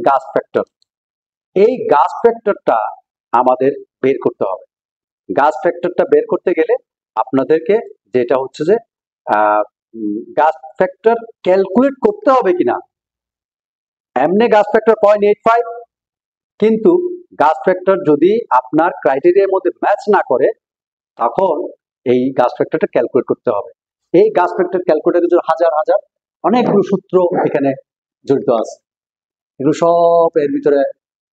গাস ফ্যাক্টর। এই গাস ফ্যাক্টরটা আমাদের বের করতে হবে। গাস ফ্যাক্টরটা বের করতে গেলে আপনাদেরকে যেটা হচ্ছে যে গাস ফ্যাক্টর ক্যালকুলেট করতে হবে কিনা। এমনি গাস ফ্যাক্টর 0.85, কিন্তু গাস ফ্যাক্টর যদি আপনার ক্রাইটেরিয়ার মধ্যে ম্যাচ না করে তখন এই গাস ফ্যাক্টরটা ক্যালকুলেট করতে হবে। এই গাস ফ্যাক্টর ক্যালকুলেটের জন্য হাজার হাজার অনেকগুলো সূত্র এখানে জড়িত আছে। এগুলো সব এর ভিতরে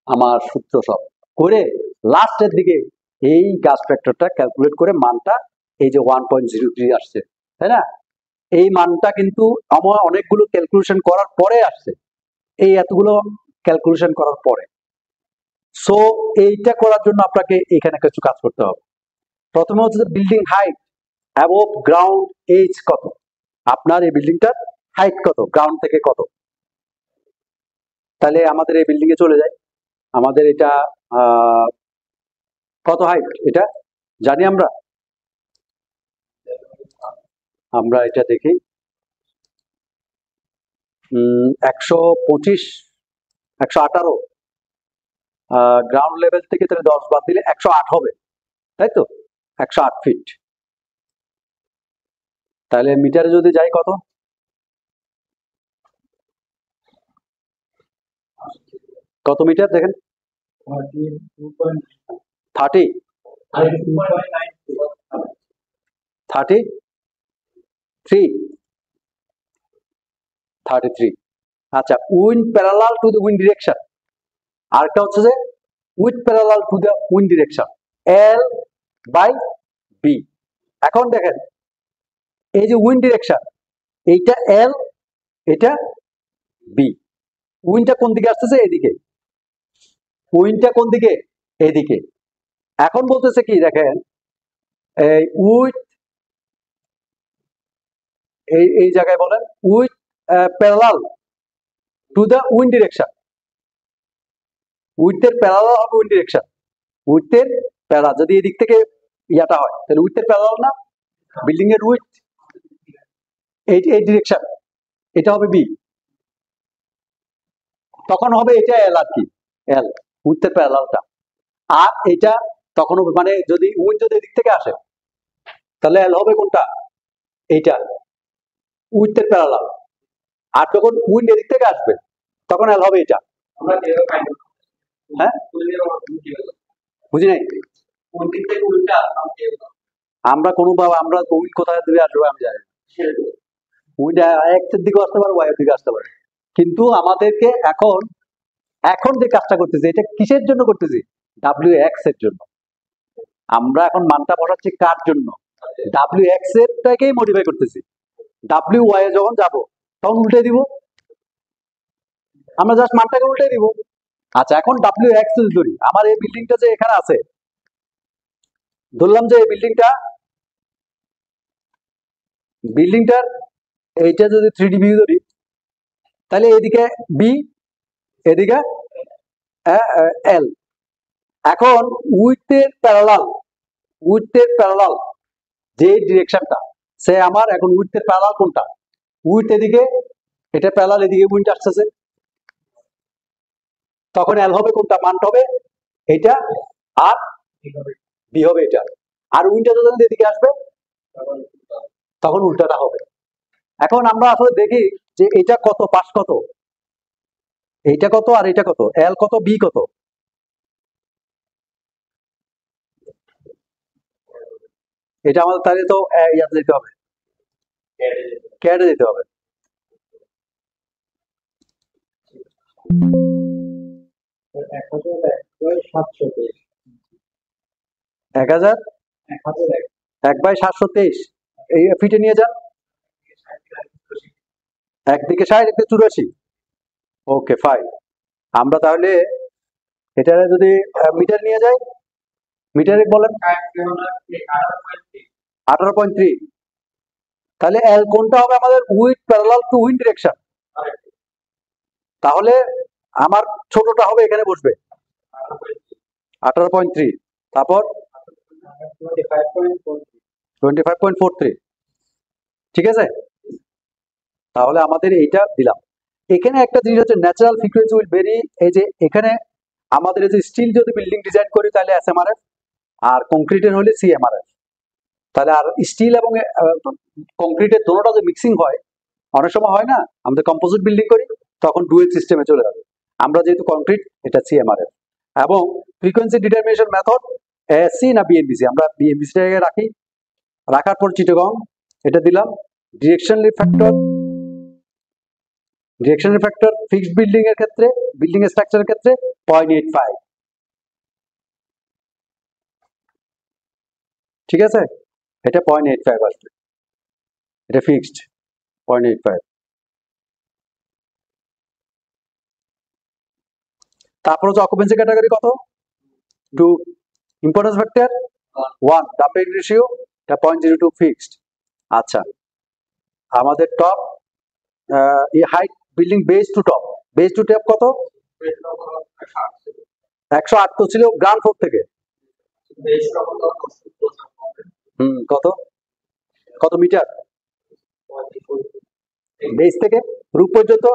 আমার সূত্র সব করে লাস্টের দিকে এই গাস ফ্যাক্টরটা ক্যালকুলেট করে মানটা এই যে 1.03 আসছে, তাই না? এই মানটা কিন্তু আমার অনেকগুলো ক্যালকুলেশন করার পরে আসছে, এই এতগুলো ক্যালকুলেশন করার পরে। সো এইটা করার জন্য আপনাকে এখানে কিছু কাজ করতে হবে। প্রথমে হচ্ছে building height above ground H কত, আপনার এই বিল্ডিংটার হাইট কত, গ্রাউন্ড থেকে কত। তাহলে আমাদের এই বিল্ডিং এ চলে যায়, আমাদের এটা কত হাইট এটা জানি আমরা এটা দেখি 125 118, গ্রাউন্ড লেভেল থেকে তাহলে 10 বাদ দিলে 108 হবে, তাই তো? 108 ফিট। তাহলে মিটারে যদি যাই কত, কত মিটার দেখেন, 30 33। আচ্ছা, wind parallel to the wind direction, আরেকটা হচ্ছে যে with parallel to the wind direction, L by B. এখন দেখেন এই যে উইন্ড ডিরেকশন, এইটা এল, এটা বি। উইন্ডটা কোন দিকে আসতেছে? এদিকে। উইন্ডটা কোন দিকে? এদিকে। এখন বলতেছে কি দেখেন, এই উইথ, এই জায়গায় বলেন width parallel to the wind direction. উইথের প্যারালাল হবে উইন্ড ডিরেকশন, উইথের প্যারালাল যদি এদিক থেকে ইয়াটা হয় তাহলে উইথের প্যারালাল না, বিল্ডিং এর উইথ এই ডিরেকশন, এটা হবে বি, তখন হবে এটা এল আর কি, এল উইথের প্যারালালটা। আর এটা তখন হবে মানে যদি উইথ যদি এদিক থেকে আসে তাহলে এল হবে কোনটা? এইটা উইথের প্যারালাল। আর যখন উইন্ড এদিক থেকে আসবে তখন এল হবে এটা। হ্যাঁ, বুঝি নাই। আমরা কোনোভাবে আমরা উইন্ড কোথায় দিকে আসবে আমি জানি, উইন্ড এক্সের দিকে আসতে পারে, ওয়াই এর দিকে আসতে পারে। কিন্তু আমাদেরকে এখন যে কাজটা করতেছি এটা কিসের জন্য করতেছি? ডাব্লিউ এক্স এর জন্য। আমরা এখন মানটা বসাচ্ছি কার জন্য? ডাব্লিউ এক্স এরটাকেই মডিফাই করতেছি। ডাব্লিউ ওয়াই এ যখন যাব তখন উল্টে দিব, আমরা জাস্ট মানটাকে উল্টে দিব। আচ্ছা, এখন ডাব্লিউ এক্স যদি ধরি, আমার এই বিল্ডিংটা যে এখানে আছে, ধরলাম যে এই বিল্ডিংটার এইটা যদি 3D ভিউ ধরি তাহলে এদিকে বি, এদিকে এল। এখন উইথের প্যারালাল যে ডিরেকশনটা, সে আমার এখন উইথের প্যারালাল কোনটা? উইথ এদিকে, এটা প্যারালাল এদিকে উইন্ড আসতেছে, তখন এল হবে কোনটা? মানটা হবে এটা, আর বি হবে এটা। আর উইন্ডটা যখন এদিকে আসবে তখন উল্টাটা হবে। এখন আমরা আসলে দেখি যে এটা কত, পাশ কত, এইটা কত আর এটা কত, এল কত, বি কত। এটা আমাদের তাহলে তো ইয়াতে যেতে হবে, ক্যাডে যেতে হবে। এক হাজার 1/723 এই ফিটে নিয়ে যান, একদিকে 60 একদিকে 84। Okay fine. আমরা তাহলে এটা যদি মিটার নিয়ে যাই, মিটারে বলেন 18.3, তাহলে এল কোনটা হবে আমাদের? With parallel two wind direction. তাহলে আমার ছোটটা হবে এখানে বসবে 18.3, তারপর 25.43। ঠিক আছে, তাহলে আমাদের এইটা দিলাম। এখানে একটা জিনিস হচ্ছে ন্যাচারাল ফ্রিকোয়েন্সি উইল ভেরি। এই যে এখানে আমাদের এই যে স্টিল যদি বিল্ডিং ডিজাইন করি তাহলে এসএমআরএফ, আর কংক্রিটের হলে সিএমআরএফ। তাহলে আর স্টিল এবং কংক্রিটের দোনোটা যে মিক্সিং হয়, অনেক সময় হয় না আমাদের কম্পোজিট বিল্ডিং করি, তখন ডুয়েল সিস্টেমে চলে যাবে। আমরা যেহেতু কংক্রিট, এটা সিএমআরএফ। এবং ফ্রিকোয়েন্সি ডিটারমিনেশন মেথড এএসসি না বিএমবিসি, আমরা বিএমবিসিটাকে রাখি। রাখার পর চিটাগং এটা দিলাম। ডিরেকশন ফ্যাক্টর ফিক্সড বিল্ডিং এর ক্ষেত্রে, বিল্ডিং স্ট্রাকচারের ক্ষেত্রে 0.85। ঠিক আছে, এটা 0.85 আসবে, এটা ফিক্সড 0.85। তারপর হচ্ছে অকুপেন্সি ক্যাটাগরি কত, 2। Importance factor 1। ডাম্পিং রেশিও এটা 0.02 ফিক্সড। আচ্ছা, আমাদের top height building base to top, কত, 108 তো ছিল গ্রাউন্ড ফ্লোর থেকে। কত কত মিটার বেস থেকে রূপ পর্যন্ত?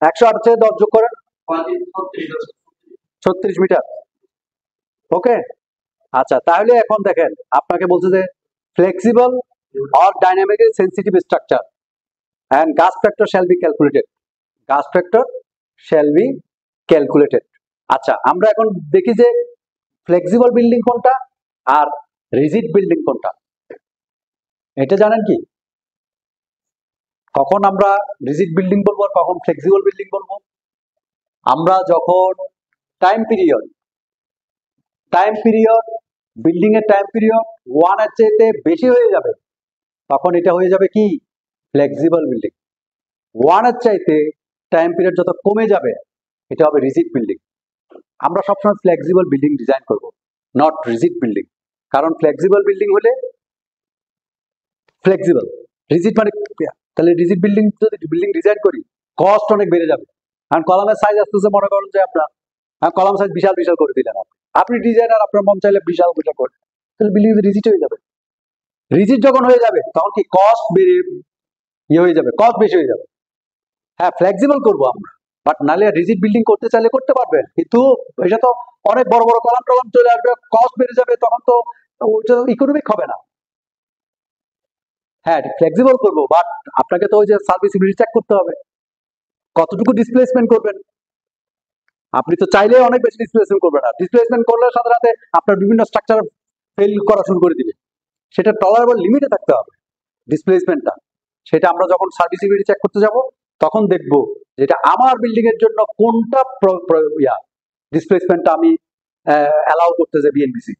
108 থেকে 10 যোগ করেন, 36 মিটার। ওকে, আচ্ছা তাহলে এখন দেখেন আপনাকে বলছে যে flexible or dynamically sensitive structure and gas factor shall be calculated. gas factor shall be calculated. আচ্ছা, আমরা এখন দেখি যে ফ্লেক্সিবল বিল্ডিং কোনটা আর রিজিড বিল্ডিং কোনটা। এটা জানেন কি, কখন আমরা রিজিড বিল্ডিং বলবো আর কখন ফ্লেক্সিবল বিল্ডিং বলবো? আমরা যখন টাইম পিরিয়ড বিল্ডিং এর টাইম পিরিয়ড 1 এর চাইতে বেশি হয়ে যাবে, তখন এটা হয়ে যাবে কি, ফ্লেক্সিবল বিল্ডিং। 1 এর চাইতে টাইম পিরিয়ড যত কমে যাবে, এটা হবে রিজিড বিল্ডিং। আমরা সবসময় ফ্লেক্সিবল বিল্ডিং ডিজাইন করব, নট রিজিড বিল্ডিং। কারণ ফ্লেক্সিবল বিল্ডিং হলে ফ্লেক্সিবল, রিজিড মানে, তাহলে রিজিড বিল্ডিং যদি বিল্ডিং ডিজাইন করি কস্ট অনেক বেড়ে যাবে। কারণ কলামের সাইজ আসতেছে, মনে করেন যে আপনার কলাম সাইজ বিশাল বিশাল করে দিলেন, আপনি ডিজাইনার, আপনার মন চাইলে বিশাল বিশাল করে, তাহলে বিল্ডিং রিজিড হয়ে যাবে। রিজিড যখন হয়ে যাবে তখন কি কস্ট বেড়ে হয়ে যাবে, কস্ট বেশি হয়ে যাবে। হ্যাঁ, ফ্লেক্সিবল করবো আমরা, বাট নালে রিজিড বিল্ডিং করতে চাইলে করতে পারবেন, কিন্তু এটা তো অনেক বড় বড় কলাম টলাম চলে আসবে, কস্ট বেড়ে যাবে, তখন তো ওইটা ইকোনমিক হবে না। হ্যাঁ, ফ্লেক্সিবল করবো, বাট আপনাকে তো ওই যে সার্ভিসিবিলিটি চেক করতে হবে, কতটুকু ডিসপ্লেসমেন্ট করবেন। আপনি তো চাইলে অনেক বেশি ডিসপ্লেসমেন্ট করবেন না, ডিসপ্লেসমেন্ট করলে সাথে সাথে আপনার বিভিন্ন স্ট্রাকচার ফেল করা শুরু করে দিবে। সেটা টলারেবল লিমিটে থাকতে হবে ডিসপ্লেসমেন্টটা। সেটা আমরা যখন সার্ভিসিবিলিটি চেক করতে যাব তখন দেখবো যেটা আমার বিল্ডিং এর জন্য কোনটা ডিসপ্লেসমেন্টটা আমি অ্যালাউ করতেছে বিএনবিসি।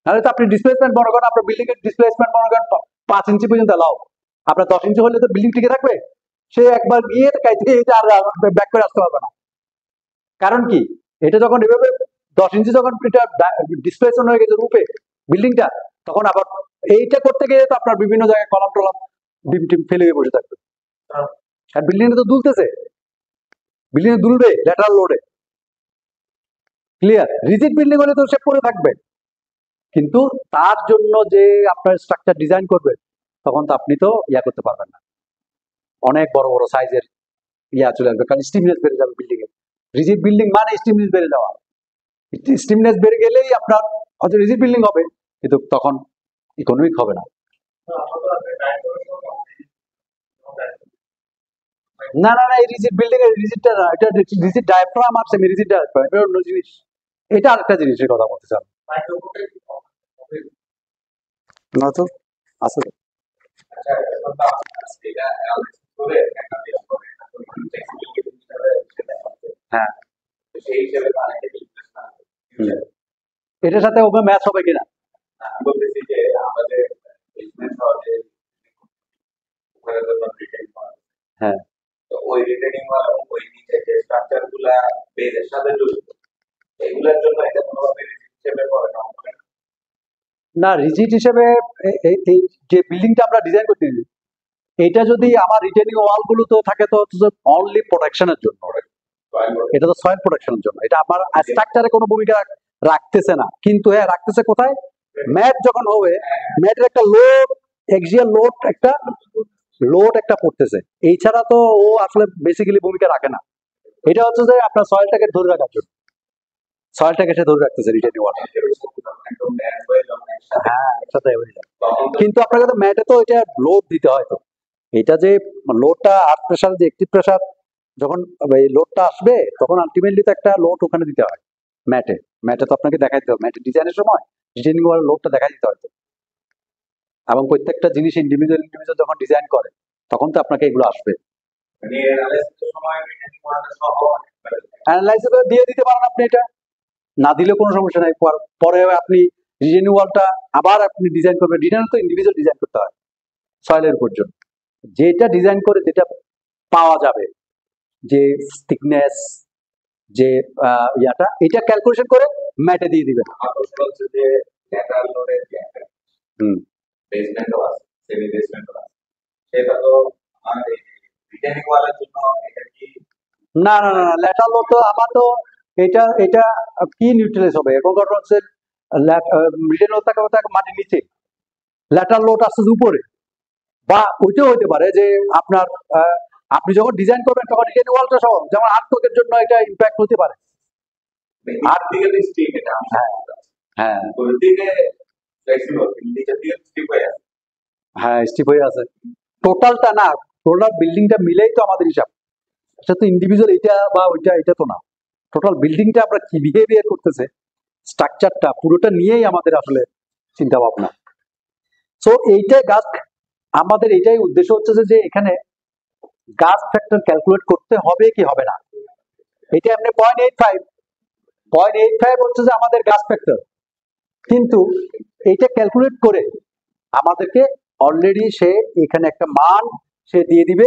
নাহলে তো আপনি ডিসপ্লেসমেন্ট মনে করেন, আপনার বিল্ডিং এর ডিসপ্লেসমেন্ট মনে করেন 5 ইঞ্চি পর্যন্ত অ্যালাউ, আপনার 10 ইঞ্চি হলে তো বিল্ডিং টিকে থাকবে, সে একবার গিয়ে আর ব্যাক করে আসতে পারবে না। কারণ কি, এটা যখন এভাবে 10 ইঞ্চি যখন এটা ডিসপ্লেসমেন্ট হয়ে গেছে রূপে বিল্ডিংটা, তখন আবার এইটা করতে গিয়ে তো আপনার বিভিন্ন জায়গায় কলাম টলাম ডিম টিম ফেলে হয়ে বসে থাকবে। আর বিল্ডিং তো দুলতেছে, বিল্ডিং দুলবে ল্যাটারাল লোডে। ক্লিয়ার? রিজিড বিল্ডিং হলে তো সে পড়ে থাকবে, কিন্তু তার জন্য যে আপনার স্ট্রাকচার ডিজাইন করবে, তখন তো আপনি তো করতে পারবেন না, অনেক বড় বড় সাইজের চলে আসবে, কারণ স্টিমনেস বেড়ে যাবে বিল্ডিং এ। রিজিড বিল্ডিং মানে স্টিমনেস বেড়ে যাওয়া, স্টিমনেস বেড়ে গেলেই আপনার হয়তো রিজিড বিল্ডিং হবে, কিন্তু তখন ইকোনমিক হবে না। না না না, এই রিজিড বিল্ডিং এর রিজিডটা না, এটা রিজিড ডায়াফ্রাম আর সেমি রিজিড ডায়াফ্রাম, এটা অন্য জিনিস। এটা আরেকটা জিনিসের কথা বলতে চান না তো, আছে হ্যাঁ, এটার সাথে ওকে ম্যাচ হবে কিনা। হ্যাঁ, ওই রিটেনিং ওয়ালা ওই নিচে যে স্ট্রাকচার গুলা বেজের সাথে জড়িত, এগুলোর জন্য এটা কোনোভাবে হিসেবে পড়ে না। না, রিজিড হিসেবে এই যে বিল্ডিংটা আমরা ডিজাইন করতেছি, এটা যদি আমার রিটেনিং ওয়াল গুলো তো থাকে তো অনলি প্রোটেকশনের জন্য, এটা তো সয়েল প্রোটেকশনের জন্য, এটা আমার স্ট্রাকচারে কোনো ভূমিকা রাখতেছে না। কিন্তু হ্যাঁ, রাখতেছে কোথায়, ম্যাট যখন হবে, ম্যাটের একটা লোড, এক্সিয়াল লোড একটা লোড একটা পড়তেছে, এই ছাড়া তো ও আসলে বেসিক্যালি ভূমিকা রাখে না। এটা হচ্ছে যে আপনার সয়েলটাকে ধরে রাখার জন্য, সয়েলটাকে সে ধরে রাখতেছে রিটেনিং ওয়াটার। একদম ম্যাচ হয়ে যখন একসাথে হ্যাঁ, একসাথে হয়ে যায়। তখন তো কিন্তু আপনাকে তো ম্যাটে তো এটা লোড দিতে হয়। তো এটা যে লোডটা আর্থ প্রেসার, যে একটিভ প্রেসার, যখন এই লোডটা আসবে তখন আলটিমেটলি তো একটা লোড ওখানে দিতে হয় ম্যাটে। ম্যাটে তো আপনাকে দেখাই দিতে হবে, ম্যাটে ডিজাইনের সময় রিটেনিং ওয়াল লোডটা দেখাই দিতে হয় তো। এবং প্রত্যেকটা জিনিস ইন্ডিভিজুয়াল ইন্ডিভিজুয়াল যখন ডিজাইন করে তখন তো আপনাকে এগুলো আসবে। মানে অ্যানালাইসিসের সময় রিটেনিং ওয়ালটা সহ অ্যানালাইসিস দিয়ে দিতে পারেন আপনি, এটা না দিলে কোনো সমস্যা নাই। পরে আপনি রিটেনিং ওয়ালটা আবার আপনি ডিজাইন করবেন। ডিজাইন তো ইন্ডিভিজুয়াল ডিজাইন করতে হয় সয়েলের উপর জন্য, যেটা ডিজাইন করে যেটা পাওয়া যাবে, যে থিকনেস, যে ইয়াটা, এটা ক্যালকুলেশন করে ম্যাটে দিয়ে দিবেন। আমার প্রশ্ন হচ্ছে যে ল্যাটারাল লোডের যে একটা হুম। বেসমেন্টও আছে, সেমি বেসমেন্টও আছে, সেটা তো আমার এই রিটেনিং ওয়ালের জন্য এটা কি না না না, ল্যাটারাল লোড তো আমার তো এটা এটা কি নিউট্রালাইজ হবে? এখন কথা হচ্ছে রিটেন লোড থাকে মাটির নিচে, ল্যাটারাল লোড আসছে উপরে। বা ওইটাও হতে পারে যে আপনার আপনি যখন ডিজাইন করবেন তখন রিটেন ওয়ালটা সহ, যেমন আর্টওয়ার্কের জন্য এটা ইম্প্যাক্ট হতে পারে। আর দিকে তো স্টিক এটা আমি হ্যাঁ হ্যাঁ ওই দিকে ফ্লেক্সিবল, নিচের দিকে স্টিক হয়ে আছে। হ্যাঁ, স্টিপ হয়ে আছে। টোটালটা না, টোটাল বিল্ডিংটা মিলেই তো আমাদের হিসাব। এটা তো ইন্ডিভিজুয়াল এটা বা ওইটা, এটা তো না। টোটাল বিল্ডিংটা আমরা কি বিহেভিয়ার করতেছে, স্ট্রাকচারটা পুরোটা নিয়েই আমাদের আসলে চিন্তা ভাবনা। সো এইটাই গাছ, আমাদের এইটাই উদ্দেশ্য হচ্ছে যে এখানে গাছ ফ্যাক্টর ক্যালকুলেট করতে হবে কি হবে না। এটা এমনি 0.85 হচ্ছে যে আমাদের গাছ ফ্যাক্টর, কিন্তু এইটা ক্যালকুলেট করে আমাদেরকে অলরেডি সে এখানে একটা মান সে দিয়ে দিবে।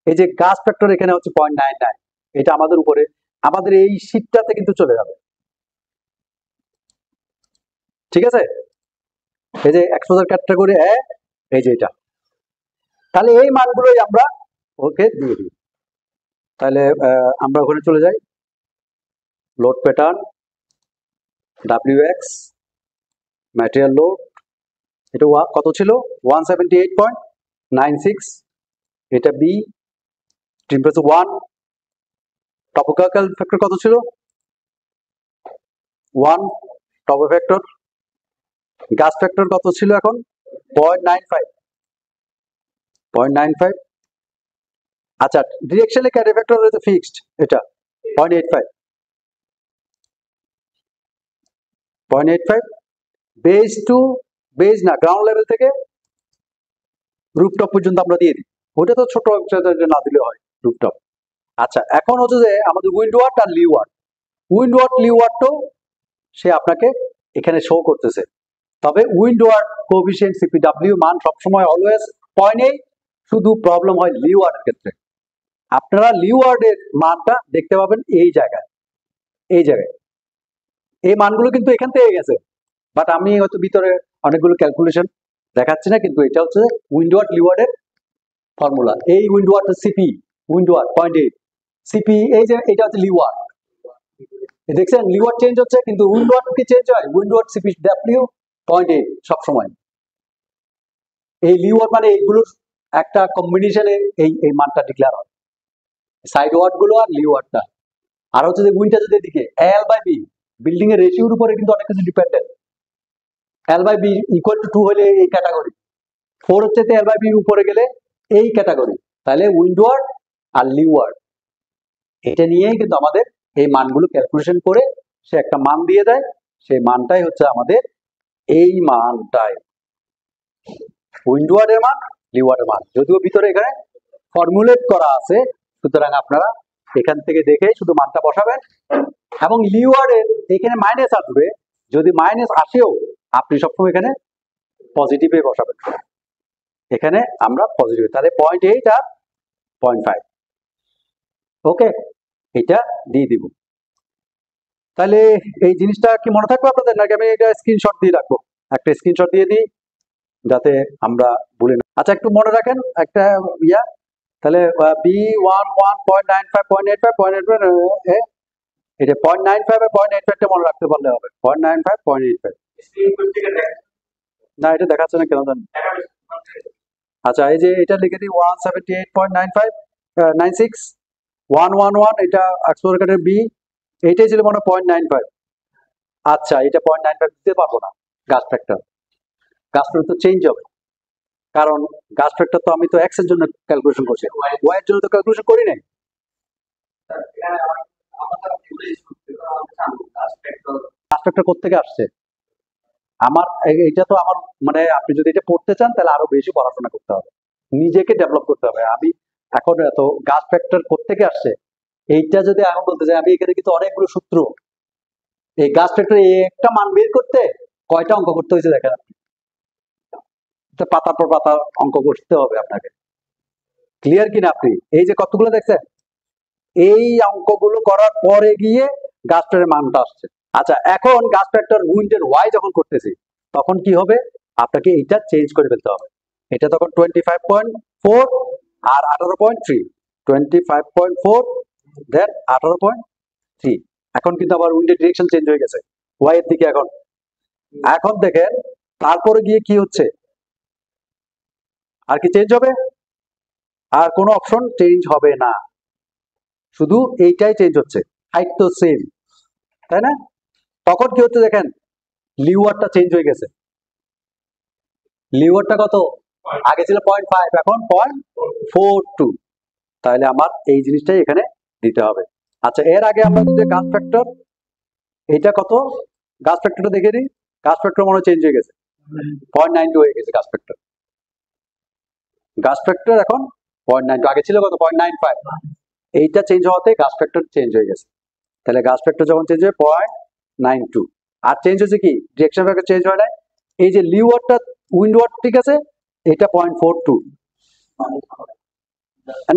এই যে গাছ ফ্যাক্টর এখানে হচ্ছে 0.99, এটা আমাদের উপরে আমাদের এই শীটটাতে কিন্তু চলে যাবে। ঠিক আছে, এই যে এক্সপোজার ক্যাটাগরি এই যে এটা, তাহলে এই মানগুলোই আমরা ওকে দিয়ে দিই। তাহলে আমরা ওখানে চলে যাই, load pattern, WX material load, এটা কত ছিল 178.96, এটা বি, টেম্পারেচার 1, টপোকাল ফ্যাক্টর কত ছিল 1, টপো ফ্যাক্টর, গাছ ফ্যাক্টর কত ছিল এখন 0.95। আচ্ছা, ডিরেকশনালি ক্যারি ফ্যাক্টর হচ্ছে ফিক্সড, এটা 0.85। বেজ টু বেজ না, গ্রাউন্ড লেভেল থেকে রুফটপ পর্যন্ত আমরা দিয়ে দিই। ওটা তো ছোট না দিলে হয় রুফটপ। আচ্ছা, এখন হচ্ছে যে আমাদের উইন্ডওয়ার্ড আর লিওয়ার্ড, লিওয়ার্ডটাও সে আপনাকে এখানে শো করতেছে। তবে উইন্ডওয়ার্ড কোএফিসিয়েন্ট সিপিডব্লিউ মান সবসময় অলওয়েজ 0.8, শুধু প্রবলেম হয় লিওয়ার্ডের ক্ষেত্রে। আপনারা লিওয়ার্ডের মানটা দেখতে পাবেন এই জায়গায়, এই জায়গায় এই মানগুলো কিন্তু এখান থেকে গেছে, বাট আমি হয়তো ভিতরে অনেকগুলো ক্যালকুলেশন দেখাচ্ছি না, কিন্তু এটা হচ্ছে উইন্ডওয়ার্ড লিওয়ার্ডের ফর্মুলা। এই উইন্ডওয়ার্ড সিপি, উইন্ডওয়ার্ড 0.8, সিপি এই যে এটা হচ্ছে লিওয়ার্ড। দেখছেন লিওয়ার্ড চেঞ্জ হচ্ছে, কিন্তু উইন্ডওয়ার্ড কি চেঞ্জ হয়? উইন্ডওয়ার্ড সিপি ডাব্লিউ 0.8 সবসময়। এই লিওয়ার্ড মানে এইগুলোর একটা কম্বিনেশনে এই মানটা ডিক্লেয়ার হয়, সাইড ওয়ার্ড গুলো আর লিওয়ার্ডটা। আর হচ্ছে যে উইন্ডটা যদি এদিকে এল বাই বি, বিল্ডিং এর রেশিওর উপরে কিন্তু অনেক কিছু dependent. L by B equal to 2 হলে এই ক্যাটাগরি, 4 হচ্ছে এল বাই বি উপরে গেলে এই ক্যাটাগরি। তাহলে উইন্ডওয়ার্ড আর লিওয়ার্ড এটা নিয়েই কিন্তু আমাদের এই মানগুলো ক্যালকুলেশন করে সে একটা মান দিয়ে দেয়, সেই মানটাই হচ্ছে আমাদের এই মানটাই উইন্ডওয়ার্ডের মান, লিওয়ার্ডের মান, যদিও ভিতরে এখানে ফর্মুলেট করা আছে। সুতরাং আপনারা এখান থেকে দেখে শুধু মানটা বসাবেন, এবং লিওয়ার্ডের এখানে মাইনাস আসবে, যদি মাইনাস আসেও আপনি সবসময় এখানে পজিটিভে বসাবেন। এখানে আমরা পজিটিভ, তাহলে 0.8 আর 0.5, ওকে, এটা দিয়ে দিব। তাহলে এই জিনিসটা কি মনে থাকবে আপনাদের, নাকি আমি এটা স্ক্রিনশট দিয়ে রাখবো? একটা স্ক্রিনশট দিয়ে দিই যাতে আমরা ভুলে না। আচ্ছা, একটু মনে রাখেন একটা ইয়া, তাহলে B11.95.85 এটা 0.95 আর 0.85টা মনে রাখতে পারলে হবে। 0.95 0.85 স্ক্রিন থেকে না, এটা দেখাচ্ছে না কেন জানেন? দেখা আচ্ছা, এই যে এটা লিখে দিই 178.95 96 111, এটা এক্সপ্লোরেটরের বি, এইটাই ছিল মনে হয় 0.95। আচ্ছা, এটা 0.95 দিতে পারবো না। গাছ ফ্যাক্টর তো চেঞ্জ হবে, কারণ গাছ ফ্যাক্টর তো আমি তো এক্স এর জন্য ক্যালকুলেশন করছি, ওয়াই এর জন্য তো ক্যালকুলেশন করি নাই। গাছ ফ্যাক্টর কোত্থেকে আসছে? আমার এটা তো আমার মানে আপনি যদি এটা পড়তে চান তাহলে আরো বেশি পড়াশোনা করতে হবে, নিজেকে ডেভেলপ করতে হবে। আমি এখন এত গাছ ফ্যাক্টর কোত্থেকে আসছে এইটা যদি এখন বলতে চাই, আমি এখানে কিন্তু অনেকগুলো সূত্র, এই গাছ ফ্যাক্টর একটা মান বের করতে কয়টা অঙ্ক করতে হয়েছে দেখেন আপনি, পাতার পর পাতা অঙ্ক করতে হবে আপনাকে। ক্লিয়ার কিনা আপনি? এই যে কতগুলো দেখছেন, এই অঙ্কগুলো করার পরে গিয়ে গাছ ফ্যাক্টরের মানটা আসছে। আচ্ছা, এখন গাছ ফ্যাক্টর উইন্ডের ওয়াই যখন করতেছি তখন কি হবে, আপনাকে এইটা চেঞ্জ করে ফেলতে হবে। এটা তখন 25.4 আর 18.3, 25.4 দেন 18.3। এখন কিন্তু আবার উইন্ডের ডিরেকশন চেঞ্জ হয়ে গেছে ওয়াই এর দিকে। এখন এখন দেখেন তারপরে গিয়ে কি হচ্ছে, আর কি চেঞ্জ হবে? আর কোনো অপশন চেঞ্জ হবে না, শুধু এইটাই চেঞ্জ হচ্ছে, হাইট তো সেম, তাই না? তখন কি হচ্ছে দেখেন, লিওয়ারটা চেঞ্জ হয়ে গেছে। লিওয়ারটা কত? আগে ছিল 0.5, এখন 0.42। তাহলে আমার এই জিনিসটাই এখানে দিতে হবে। আচ্ছা, এর আগে আমরা যদি গাছ ফ্যাক্টর, এটা কত গাছ ফ্যাক্টরটা দেখে নিই। গাছ ফ্যাক্টর মনে চেঞ্জ হয়ে গেছে, 0.92 হয়ে গেছে গাছ ফ্যাক্টর। গাছ ফ্যাক্টর এখন 0.92, আগে ছিল কত? 0.95। এইটা চেঞ্জ হওয়াতে গাছ ফ্যাক্টর চেঞ্জ হয়ে গেছে। তাহলে গাছ ফ্যাক্টর যখন চেঞ্জ হয় 0.92, আর চেঞ্জ হচ্ছে কি, ডিরেকশন ফ্যাক্টর চেঞ্জ হয় না। এই যে লিওয়ারটা উইন্ডওয়ার্ড ঠিক আছে, এটা 0.42।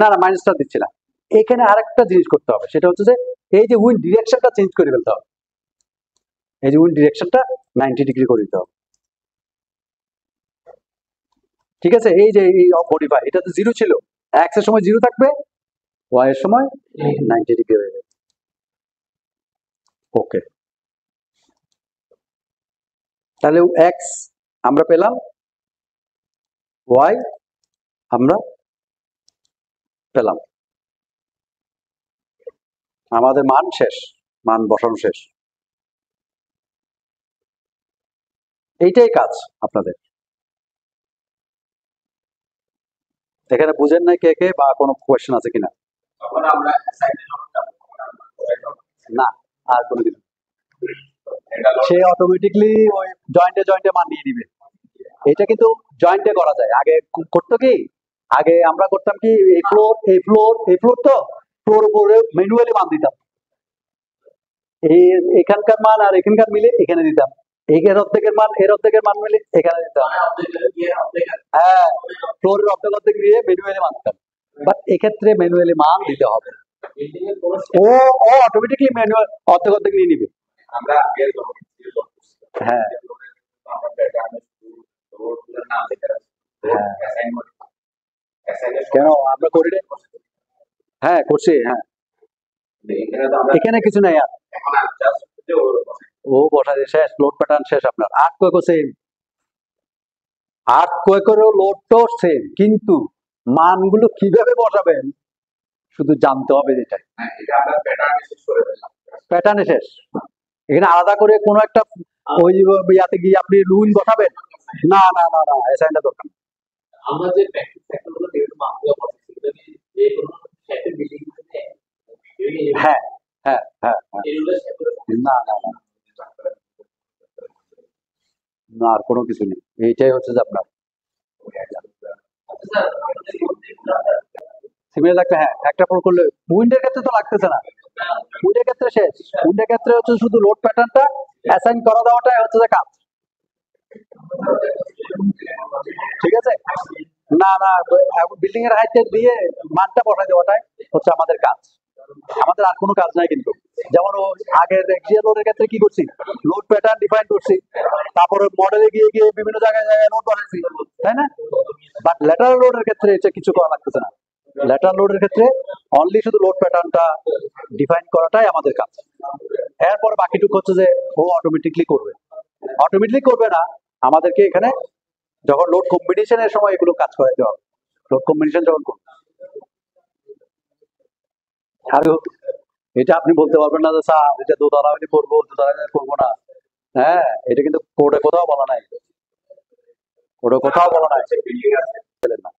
না না, মাইনাসটা দিচ্ছি না। এখানে আরেকটা জিনিস করতে হবে, সেটা হচ্ছে যে এই যে উইন্ড ডিরেকশনটা চেঞ্জ করে ফেলতে হবে। এই যে উইন্ড ডিরেকশনটা 90 ডিগ্রি করে দিতে হবে। ঠিক আছে, এই যে এই মডিফাই, এটা তো জিরো ছিল, এক্স এর সময় জিরো থাকবে, ওয়াই এর সময় 90 ডিগ্রি হয়ে যাবে। ওকে, তাহলে এক্স আমরা পেলাম, ওয়াই আমরা পেলাম, আমাদের মান শেষ, মান বসানো শেষ। এইটাই কাজ আপনাদের। এখানে বুঝেন নাই কে কে, বা কোনো কোয়েশ্চেন আছে কিনা? তখন আমরা না, আর কোনো কিছু, এটা সে অটোমেটিকলি ওই জয়েন্টে মান নিয়ে নিবে। এটা কিন্তু জয়েন্টে করা যায়। আগে করতো কি, আগে আমরা করতাম কি, এই ফ্লোর তো ফ্লোর উপরে ম্যানুয়ালি মান দিতাম, এই এখানকার মান আর এখানকার মিলে এখানে দিতাম, এর অর্ধেকের মান মিলে এখানে দিতাম। হ্যাঁ, ফ্লোরের অর্ধেক দিয়ে ম্যানুয়ালি মান দিতাম, বাট এক্ষেত্রে ম্যানুয়ালি মান দিতে হবে, ও ও অটোমেটিকলি ম্যানুয়াল অর্ধেক নিয়ে নিবে। আমরা আগের যখন হ্যাঁ আমরা প্যাটার্নে রোডগুলোর নাম লিখে রাখছি, হ্যাঁ, অ্যাসাইনমেন্ট কেন আমরা করি না? হ্যাঁ করছি, হ্যাঁ, এখানে তো আমরা এখানে কিছু নাই আর, এখন আর জাস্ট যে ও বসা দিয়ে শেষ, লোড প্যাটার্ন শেষ আপনার। আর্ট কোয়েকও সেম, আর্ট কোয়েকেরও লোডটাও সেম, কিন্তু মানগুলো কিভাবে বসাবেন শুধু জানতে হবে। যেটাই এটা আমরা প্যাটার্নে শেষ করে দিলাম। প্যাটার্নে শেষ, এখানে আলাদা করে কোনো একটা ওই ইয়াতে গিয়ে আপনি রুইন বসাবেন, না না না না, অ্যাসাইনটা দরকার নেই। আমরা যে প্র্যাকটিস ফ্যাক্টরগুলো যেগুলো মাপগুলো করছি যে কোনো শেপের বিল্ডিং করতে হ্যাঁ হ্যাঁ হ্যাঁ হ্যাঁ, এগুলো শেপ করে না না না না, আর কোনো কিছু নেই, এইটাই হচ্ছে যে আপনার সিমিলার লাগবে। হ্যাঁ, একটা ফোর করলে উইন্ডের ক্ষেত্রে তো লাগতেছে না, উইন্ডের ক্ষেত্রে শেষ, উইন্ডের ক্ষেত্রে হচ্ছে শুধু লোড প্যাটার্নটা অ্যাসাইন করা দেওয়াটাই হচ্ছে যে কাজ। ঠিক আছে, না না, বিল্ডিং এর হাইট দিয়ে মানটা বসাই দেওয়াটাই হচ্ছে আমাদের কাজ, আমাদের আর কোনো কাজ নাই কিন্তু। যেমন ও আগের রেক্সিয়াল লোডের ক্ষেত্রে কি করছি, লোড প্যাটার্ন ডিফাইন করছি, তারপরে মডেলে গিয়ে গিয়ে বিভিন্ন জায়গায় লোড বানাইছি, তাই না? বাট ল্যাটারাল লোডের ক্ষেত্রে এটা কিছু করা লাগতেছে না, ল্যাটারাল লোডের ক্ষেত্রে অনলি শুধু লোড প্যাটার্নটা ডিফাইন করাটাই আমাদের কাজ। এরপরে বাকিটুকু হচ্ছে যে ও অটোমেটিকলি করবে না, আমাদেরকে এখানে যখন লোড কম্বিনেশনের সময় এগুলো কাজ করাইতে হবে। লোড কম্বিনেশন যখন করবে, আর এটা আপনি বলতে পারবেন না যে স্যার এটা দোতলা হলে করবো, দোতলা হলে করবো না। হ্যাঁ, এটা কিন্তু কোডে কোথাও বলা নাই, কোডে কোথাও বলা নাই বিল্ডিং আছে না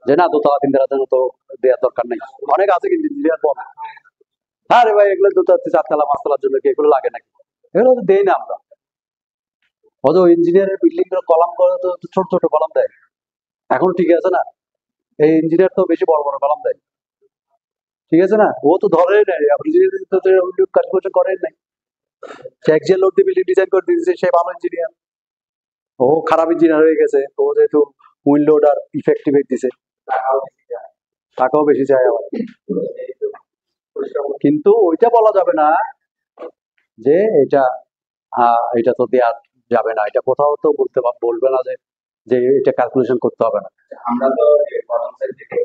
যে না দোতলা তিনতলা তো দেওয়ার দরকার নেই। অনেক আছে কিন্তু ইঞ্জিনিয়ার বলে হ্যাঁ রে ভাই এগুলো দোতলা চারতলা পাঁচতলার জন্য কি এগুলো লাগে নাকি, এগুলো তো দেই না আমরা। অত ইঞ্জিনিয়ারের বিল্ডিং গুলো কলাম করে তো ছোট ছোট কলাম দেয়, এখন ঠিক আছে না, এই ইঞ্জিনিয়ার তো বেশি বড় বড় কলাম দেয়, ঠিক আছে না, ও তো ধরেই নাই, ইঞ্জিনিয়ার তো ক্যালকুলেশন করেন নাই, সে একজিয়াল লোড দিয়ে বিল্ডিং ডিজাইন করে দিয়েছে, সে ভালো ইঞ্জিনিয়ার, ও খারাপ ইঞ্জিনিয়ার হয়ে গেছে, ও যেহেতু উইন্ড লোড আর ইফেক্টিভ দিছে টাকাও বেশি যায়। টাকাও বেশি চাই আবার। কিন্তু ওইটা বলা যাবে না যে এটা এটা তো দেওয়া যাবে না, এটা কোথাও তো বলবে না যে যে এটা ক্যালকুলেশন করতে হবে না। আমরা তো কলম সাইড থেকে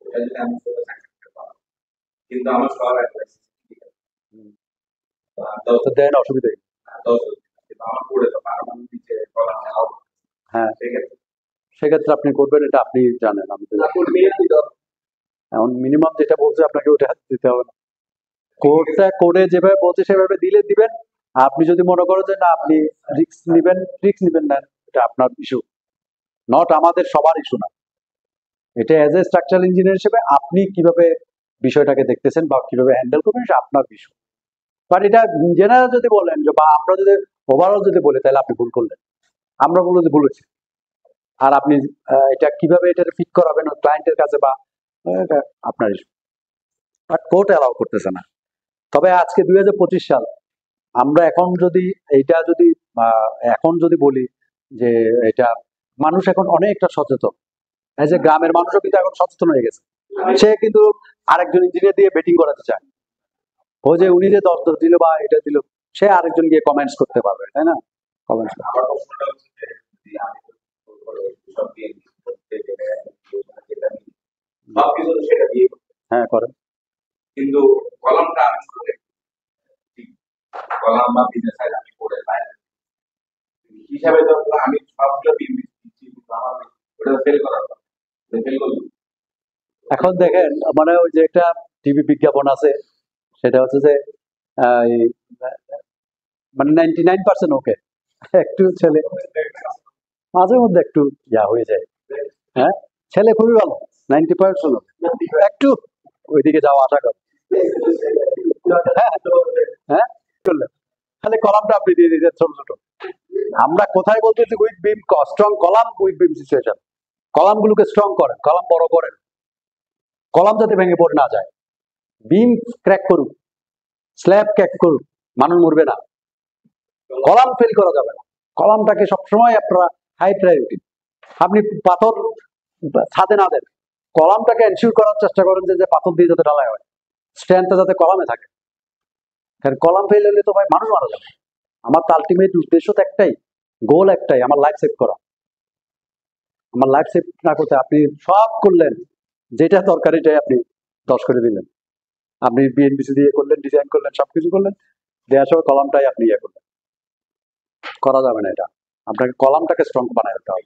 ওটা যদি আমি ছোট সাইড পাবো, কিন্তু আমার সব অ্যাডভাইস তো দেন অসুবিধা নেই। কিন্তু আমার পড়ে তো পারবো নিচে কলম নাও, হ্যাঁ, সেক্ষেত্রে সেক্ষেত্রে আপনি করবেন, এটা আপনি জানেন, আমি তো জানি। এখন মিনিমাম যেটা বলছে আপনাকে ওটা দিতে হবে না, কোডে যেভাবে বলছে সেভাবে দিলে দিবেন। আপনি যদি মনে করেন যে না আপনি রিস্ক নিবেন না, এটা আপনার ইস্যু, নট আমাদের সবার ইস্যু না। এটা এজ এ স্ট্রাকচারাল ইঞ্জিনিয়ার হিসেবে আপনি কিভাবে বিষয়টাকে দেখতেছেন বা কিভাবে হ্যান্ডেল করবেন সেটা আপনার বিষয়। বাট এটা জেনারেল যদি বলেন যে বা আমরা যদি ওভারঅল যদি বলি তাহলে আপনি ভুল করলেন, আমরা বলে যে ভুল হয়েছে। আর আপনি এটা কিভাবে এটা ফিট করাবেন ক্লায়েন্টের কাছে বা এটা আপনার ইস্যু, বাট কোর্ট অ্যালাউ করতেছে না। তবে আজকে 2025 সাল, আমরা এখন যদি এইটা যদি এখন যদি বলি যে এটা মানুষ এখন অনেকটা সচেতন, এই যে গ্রামের মানুষও কিন্তু এখন সচেতন হয়ে গেছে, সে কিন্তু আরেকজন ইঞ্জিনিয়ার দিয়ে বেটিং করাতে চায়, ও যে উনি যে 10 দিল বা এটা দিল, সে আরেকজন গিয়ে কমেন্টস করতে পারবে, তাই না? কমেন্টস আমার প্রশ্নটা হচ্ছে যে যদি আমি সব দিয়ে করতে গেলে যেটা সব কিছু তো সেটা দিয়ে করতে। হ্যাঁ করেন। কিন্তু কলমটা আমি করে কলাম বা বিজনেস সাইড আমি করে পাই হিসাবে তো আমি সবগুলো দিচ্ছি, কিন্তু আমার ওটা ফেল করার কথা, ফেল করবো। এখন দেখেন মানে ওই যে একটা টিভি বিজ্ঞাপন আছে, সেটা হচ্ছে যে এই, মানে 99% ওকে, একটু ছেলে মাঝে মধ্যে একটু হয়ে যায়। হ্যাঁ, ছেলে খুবই ভালো, 90% একটু ওইদিকে যাওয়া আশা করে। হ্যাঁ করলেন, তাহলে কলামটা আপনি দিয়ে দিয়েছেন ছোট ছোট। আমরা কোথায় বলতেছি উইক বিম স্ট্রং কলাম, উইক বিম সিচুয়েশন, কলাম গুলোকে স্ট্রং করেন, কলাম বড় করেন, কলাম যাতে ভেঙে পড়ে না যায়, বিম ক্র্যাক করুক, স্ল্যাব ক্র্যাক করুক, মানুষ মরবে না, কলাম ফেল করা যাবে না। কলামটাকে সবসময় আপনারা হাই প্রায়োরিটি, আপনি পাথর ছাদে না দেন, কলামটাকে এনশিওর করার চেষ্টা করেন যে পাথর দিয়ে যাতে ঢালাই হয়, স্ট্রেংথটা যাতে কলামে থাকে। কারণ কলাম ফেল হলে তো ভাই মানুষ মারা যাবে। আমার তো আলটিমেট উদ্দেশ্য তো একটাই, গোল একটাই, আমার লাইফ সেভ করা। আমার লাইফ সেভ না করতে আপনি সব করলেন, যেটা দরকার এটাই আপনি 10 করে দিলেন, আপনি বিএনবিসি দিয়ে করলেন, ডিজাইন করলেন, সবকিছু করলেন, দেওয়ার সময় কলামটাই আপনি করলেন, করা যাবে না। এটা আপনাকে কলামটাকে স্ট্রং বানায় দিতে হবে।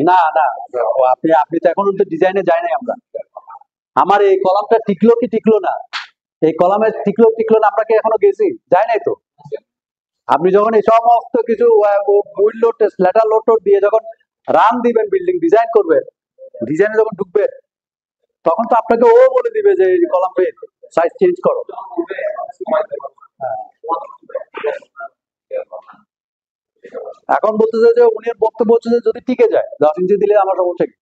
না না, আপনি আপনি তো এখন তো ডিজাইনে যায় নাই আমরা, আমার এই কলামটা টিকলো কি টিকলো না, এই কলামে টিকলো টিকলো না, আমরা কি এখনো গেছি, যায় নাই তো। আপনি যখন এই সমস্ত কিছু will load test later load টোড দিয়ে যখন রান দিবেন, বিল্ডিং ডিজাইন করবেন, ডিজাইনে যখন ঢুকবেন, তখন তো আপনাকে ও বলে দিবে যে কলাম ফেল, সাইজ চেঞ্জ করো। এখন বলতেছে যে উনি বক্তব্য হচ্ছে যে যদি টিকে যায় 10 ইঞ্চি দিলে আমার সমস্যা কি,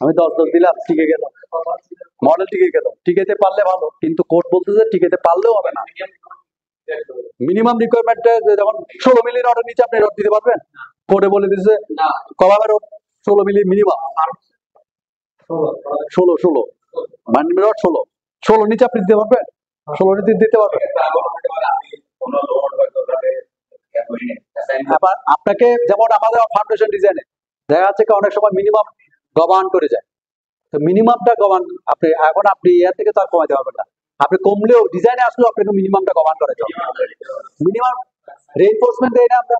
আমি 10 দিলাম, টিকে গেল, মডেল টিকে গেল, টিকেতে পারলে ভালো, কিন্তু কোর্ট বলতেছে টিকেতে পারলেও হবে না। মিনিমাম রিকোয়ারমেন্টে যেমন 16 মিলি রডের নিচে আপনি রড দিতে পারবেন, কোর্টে বলে দিচ্ছে কলামের রড 16 মিলি মিনিমাম, 16 মানে রড 16 নিচে আপনি দিতে পারবেন, 16 নিচে দিতে পারবেন। আবার আপনাকে যেমন আমাদের ফাউন্ডেশন ডিজাইনে দেখা যাচ্ছে অনেক সময় মিনিমাম গভর্ন করে যায়, তো মিনিমামটা গভর্ন আপনি এখন আপনি এর থেকে তো আর কমাইতে পারবেন না, আপনি কমলেও ডিজাইনে আসলেও আপনাকে মিনিমামটা কভার করে যাবে। মিনিমাম রেইনফোর্সমেন্ট দেয় না আমরা,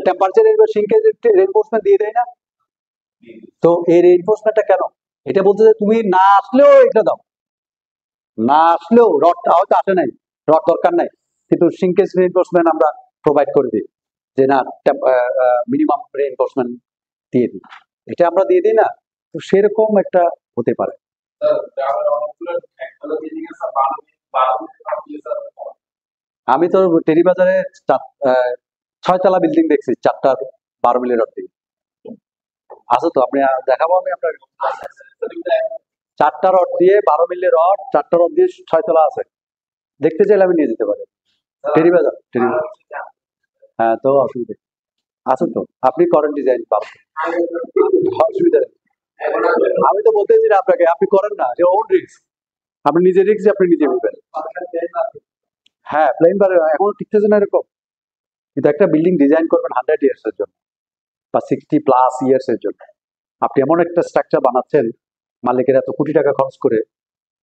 টেম্পারেচার সিঙ্কেজ রেইনফোর্সমেন্ট দিয়ে দেয় না। তো এই রেইনফোর্সমেন্টটা কেন? এটা বলতে যে তুমি না আসলেও এটা দাও, না আসলেও রডটা হয়তো আসে নাই, রড দরকার নাই, কিন্তু সিঙ্কেজ রেইনফোর্সমেন্ট আমরা প্রোভাইড করে দিই, যে না মিনিমাম রেইনফোর্সমেন্ট দিয়ে দিই, এটা আমরা দিয়ে দিই না। তো সেরকম একটা হতে পারে। আমি তো টেরিবাজারে 6 তলা বিল্ডিং দেখছি, 4টা 12 মিলি রড দিয়ে আছে। তো আপনি দেখাবো আমি আপনার 4টা রড দিয়ে 12 মিলি রড, 4টা রড দিয়ে 6 তলা আছে, দেখতে চাইলে আমি নিয়ে যেতে পারি। টেরিবাজার, হ্যাঁ, তো অসুবিধা আছে তো, আপনি করেন ডিজাইন ভালো, অসুবিধা নেই। আমি তো বলতেছি না আপনাকে, আপনি করেন না, যে ওন রিস্ক, আপনি নিজে রিস্ক আপনি নিজে বুঝবেন। হ্যাঁ, প্লেন বার এখন টিকতেছে না এরকম, কিন্তু একটা বিল্ডিং ডিজাইন করবেন 100 ইয়ার্স এর জন্য বা 60+ ইয়ার্স এর জন্য। আপনি এমন একটা স্ট্রাকচার বানাচ্ছেন, মালিকের এত কোটি টাকা খরচ করে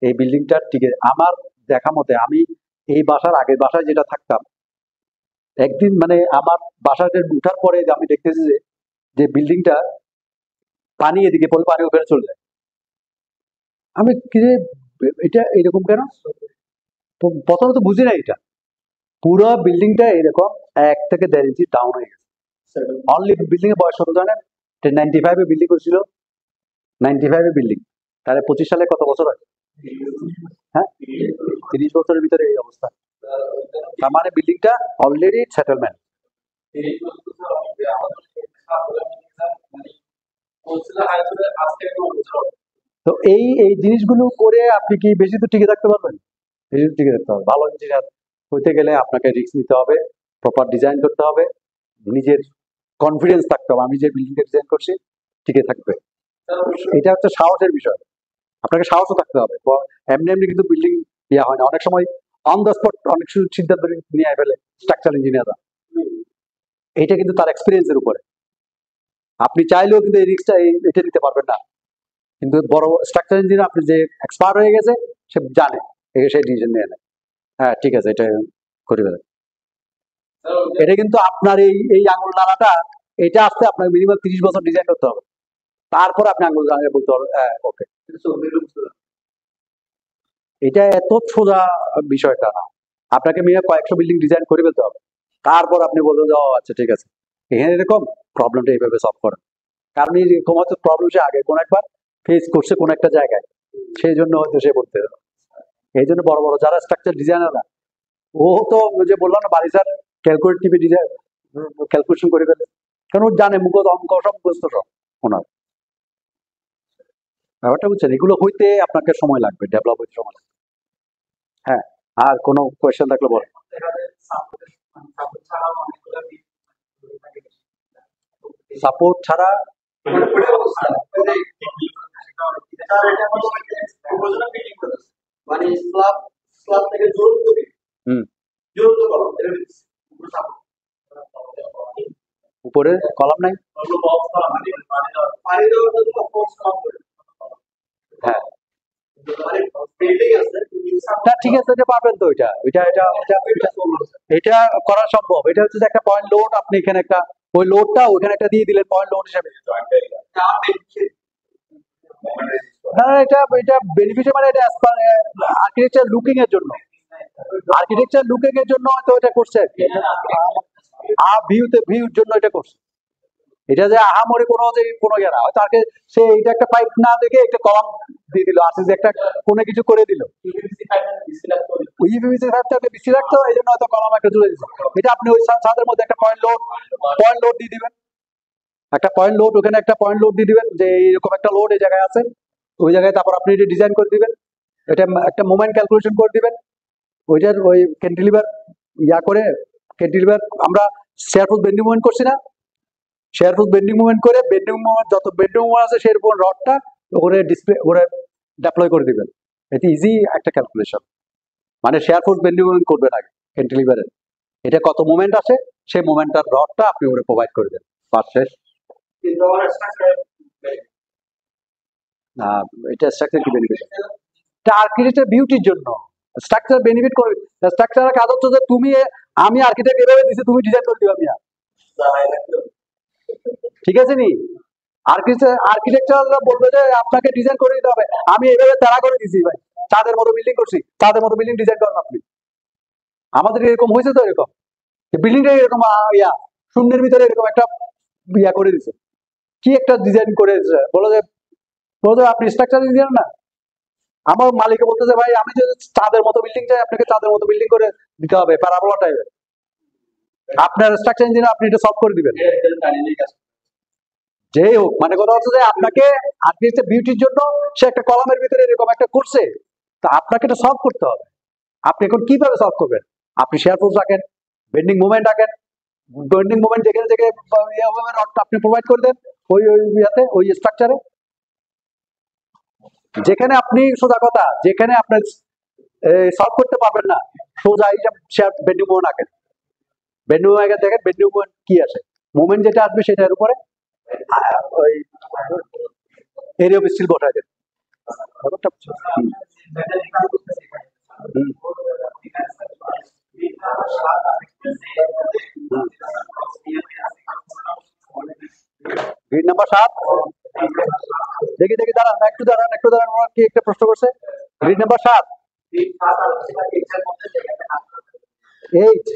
এই বিল্ডিংটা টিকে। আমার দেখা মতে, আমি এই বাসার আগের বাসায় যেটা থাকতাম, একদিন মানে আমার বাসাতে উঠার পরে আমি দেখতেছি যে বিল্ডিংটা পানি এদিকে পড়লে পানি উপরে চলে যায়। আমি কি রে, এটা এরকম কেন? প্রথমত বুঝি না এটা, পুরো বিল্ডিংটা এরকম 1 থেকে 1.5 ইঞ্চি ডাউন হয়ে গেছে। অনলি বিল্ডিং এর বয়স কত জানেন? 95-এ বিল্ডিং করেছিল, 95-এ বিল্ডিং, তাহলে 25 সালে কত বছর হয়? হ্যাঁ, 30 বছরের ভিতরে এই অবস্থা। তার মানে বিল্ডিংটা অলরেডি সেটেলমেন্ট। তো এই এই জিনিসগুলো করে আপনি কি বেশি তো টিকে থাকতে পারবেন? বেশি তো টিকে থাকতে হবে। ভালো ইঞ্জিনিয়ার হইতে গেলে আপনাকে রিস্ক নিতে হবে, প্রপার ডিজাইন করতে হবে, নিজের কনফিডেন্স থাকতে হবে, আমি যে বিল্ডিংটা ডিজাইন করছি টিকে থাকবে। এটা হচ্ছে সাহসের বিষয়, আপনাকে সাহসও থাকতে হবে। এমনি এমনি কিন্তু বিল্ডিং ইয়া হয় না, অনেক সময় অন দ্য স্পট অনেক সিদ্ধান্ত নিয়ে ফেলে স্ট্রাকচার ইঞ্জিনিয়াররা। এটা কিন্তু তার এক্সপিরিয়েন্সের উপরে, আপনি চাইলেও কিন্তু এই রিস্কটা এটা নিতে পারবেন না। কিন্তু বড় স্ট্রাকচার ইঞ্জিনিয়ার, আপনি যে এক্সপার্ট হয়ে গেছে, সে জানে, সেই ডিসিশন নিয়ে নেয়, হ্যাঁ ঠিক আছে এটা করে ফেলে। এটা কিন্তু আপনার এই এই আঙুল নাড়াটা, এটা আসতে আপনার মিনিমাম 30 বছর ডিজাইন করতে হবে, তারপর আপনি আঙুল নাড়িয়ে বলতে পারবেন হ্যাঁ ওকে। এটা এত সোজা বিষয়টা না, আপনাকে মিনিমাম কয়েকশো বিল্ডিং ডিজাইন করে ফেলতে হবে, তারপর আপনি বলবেন যে ও আচ্ছা ঠিক আছে, এখানে এরকম প্রবলেমটা এইভাবে সলভ করেন। কারণ এরকম হয়তো প্রবলেম সে আগে কোন একবার ফেস করছে কোন একটা জায়গায়, সেই জন্য হয়তো সে বলতে হবে। এই জন্য বড় বড় যারা স্ট্রাকচার ডিজাইনাররা, ও তো যে বললাম না বাড়ি স্যার ক্যালকুলেটিভ ডিজাইন ক্যালকুলেশন করে ফেলে, কারণ ও জানে মুখস্থ অঙ্ক সব মুখস্থ সব ওনার। ব্যাপারটা বুঝছেন, এগুলো হইতে আপনাকে সময় লাগবে, ডেভেলপ হইতে সময় লাগবে। হ্যাঁ, আর কোনো কোয়েশ্চেন থাকলে বলেন। সাপোর্ট ছাড়া মানে স্ল্যাব স্ল্যাব থেকে জোর করে হুম জোর তো কলম এর উপরে কলাম নাই, পানি দেওয়ার জন্য ফোর্স কম করে হ্যাঁ মানে বিল্ডিং আছে না ঠিক আছে, এটা পারবেন তো, এটা করা সম্ভব। এটা হচ্ছে যে একটা পয়েন্ট লোড, আপনি এখানে একটা ওই লোডটা ওইখানে একটা দিয়ে দিলেন পয়েন্ট লোড হিসেবে। হ্যাঁ, এটা এটা বেনিফিশিয়াল, মানে এটা আর্কিটেকচার লুকিং এর জন্য, আর্কিটেকচার লুকিং এর জন্য হয়তো এটা করছে আর কি, ভিউর জন্য এটা করছে। এটা যে আহামরি কোনো যে কোনো ইয়ে না, হয়তো আগে সে এটা একটা পাইপ না দেখে একটা কলাম দিয়ে দিল, আসে যে একটা কোনো কিছু করে দিল, ইউপিভিসি পাইপটাকে বেশি রাখতো, এই জন্য হয়তো কলাম একটা জুড়ে দিচ্ছে। এটা আপনি ওই ছাদের মধ্যে একটা পয়েন্ট লোড দিয়ে দিবেন, একটা পয়েন্ট লোড, ওখানে একটা পয়েন্ট লোড দিয়ে দিবেন যে এইরকম একটা লোড এই জায়গায় আছে, ওই জায়গায় তারপর আপনি এটা ডিজাইন করে দিবেন, এটা একটা মোমেন্ট ক্যালকুলেশন করে দিবেন, ওইটার ওই ক্যান্টিলিভার ইয়া করে, ক্যান্টিলিভার আমরা শেয়ারফুল বেন্ডিং মুভমেন্ট করছি না, শেয়ারফুল বেন্ডিং মুভমেন্ট করে, বেন্ডিং মুভমেন্ট যত বেন্ডিং মুভমেন্ট আছে সেই উপর রডটা ওখানে ডিসপ্লে ওখানে ডেপ্লয় করে দিবেন। এটা ইজি একটা ক্যালকুলেশন, মানে শেয়ারফুল বেন্ডিং মুভমেন্ট করবেন আগে ক্যান্টিলিভারের, এটা কত মুভমেন্ট আছে সেই মুভমেন্টটার রডটা আপনি ওখানে প্রোভাইড করে দেন, বাস শেষ। এটা স্ট্রাকচার কি বেনিফিট? এটা আর্কিটেকচার বিউটির জন্য, স্ট্রাকচার বেনিফিট করবে। স্ট্রাকচারের কাজ হচ্ছে যে তুমি আমি আর্কিটেক্ট এভাবে দিছি, তুমি ডিজাইন করে দিবা মিয়া, ঠিক আছে নি? আর্কিটেকচাররা বলবে যে আপনাকে ডিজাইন করে দিতে হবে, আমি এভাবে তারা করে দিছি ভাই, চাঁদের মতো বিল্ডিং করছি, চাঁদের মতো বিল্ডিং ডিজাইন করেন আপনি। আমাদের এরকম হয়েছে তো, এরকম বিল্ডিংটা এরকম শূন্যের ভিতরে এরকম একটা ইয়া করে দিছে, কি একটা ডিজাইন করে দিছে, বলো যে আপনি স্ট্রাকচার ইঞ্জিনিয়ার না। আমার মালিক বলতেছে ভাই আমি যে চাঁদের মতো বিল্ডিং চাই, আপনাকে চাঁদের মতো বিল্ডিং করে দিতে হবে, প্যারাবোলা টাইপের। আপনার স্ট্রাকচার ইঞ্জিনিয়ার, আপনি এটা সলভ করে দিবেন। যেই হোক, মানে কথা হচ্ছে যে আপনাকে আর্টিস্টের বিউটির জন্য সে একটা কলামের ভিতরে এরকম একটা করছে, তা আপনাকে এটা সলভ করতে হবে। আপনি এখন কিভাবে সলভ করবেন? আপনি শেয়ার ফোর্স রাখেন, বেন্ডিং মুভমেন্ট রাখেন, বেন্ডিং মুভমেন্ট যেখানে যেখানে আপনি প্রোভাইড করে দেন ওই ওই ইয়াতে, ওই স্ট্রাকচারে, যেখানে আপনি সোজা কথা, যেখানে আপনার সলভ করতে পারবেন না, সোজা এই যে শেয়ার বেন্ডিং মুভমেন্ট রাখেন, বেন্ডিং মুভমেন্ট দেখেন, বেন্ডিং মুভমেন্ট কি আসে, মুভমেন্ট যেটা আসবে সেটার উপরে ওই এরিয়া অফ স্টিল বসায় দেন। ব্যাপারটা বুঝছো? হুম, হুম। গ্রিড নাম্বার 7, দেখি দেখি, দাঁড়ান একটু দাঁড়ান, একটু দাঁড়ান, ওরা কি একটা প্রশ্ন করছে। গ্রিড নাম্বার 7, 8,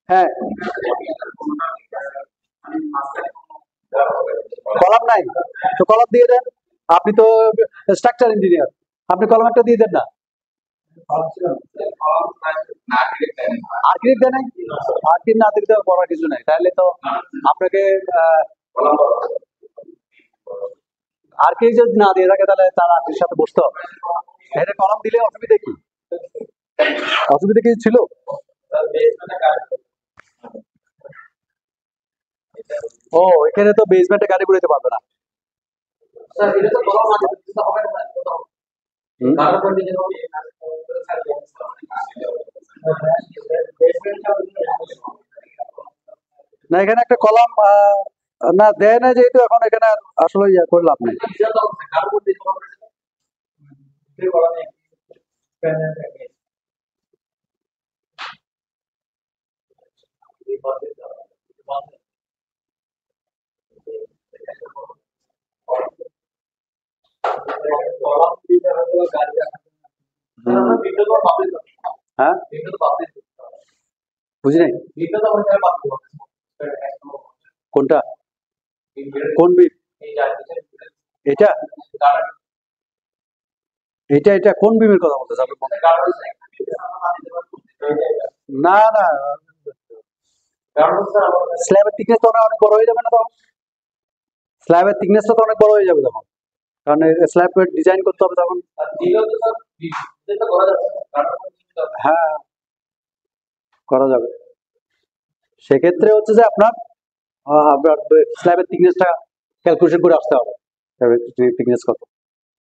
হ্যাঁ, কলাম নাই তো কলাম দিয়ে দেন, আপনি তো স্ট্রাকচার ইঞ্জিনিয়ার, আপনি কলাম একটা দিয়ে দেন না। আর্কিটেক্ট দেয় নাই, আর্কিটেক্ট না দিতে বড় কিছু নাই, তাহলে তো আপনাকে আর্কিটেক্ট যদি না দিয়ে থাকে তাহলে তার আর্টির সাথে বসতে হবে। এটা কলাম দিলে অসুবিধা কি? অসুবিধা কিছু ছিল? ও, এখানে তো বেসমেন্টে গাড়ি ঘুরাইতে পারবে না। হুম। না, এখানে একটা কলাম না দেয় না যেহেতু, এখন এখানে আসলে ইয়া করে লাভ নেই। হুম। হ্যাঁ, বুঝি নাই কোনটা, কোন বিট? এটা এটা এটা কোন বিমের কথা বলতেছে আপনি? না না, স্ল্যাবের থিকনেস তো অনেক বড় হয়ে যাবে না তখন, স্ল্যাবের থিকনেসটা তো অনেক বড় হয়ে যাবে তখন, কারণ স্ল্যাব ডিজাইন করতে হবে তখন। হ্যাঁ, করা যাবে। সেক্ষেত্রে হচ্ছে যে আপনার স্ল্যাবের থিকনেসটা ক্যালকুলেশন করে আসতে হবে, থিকনেস কত।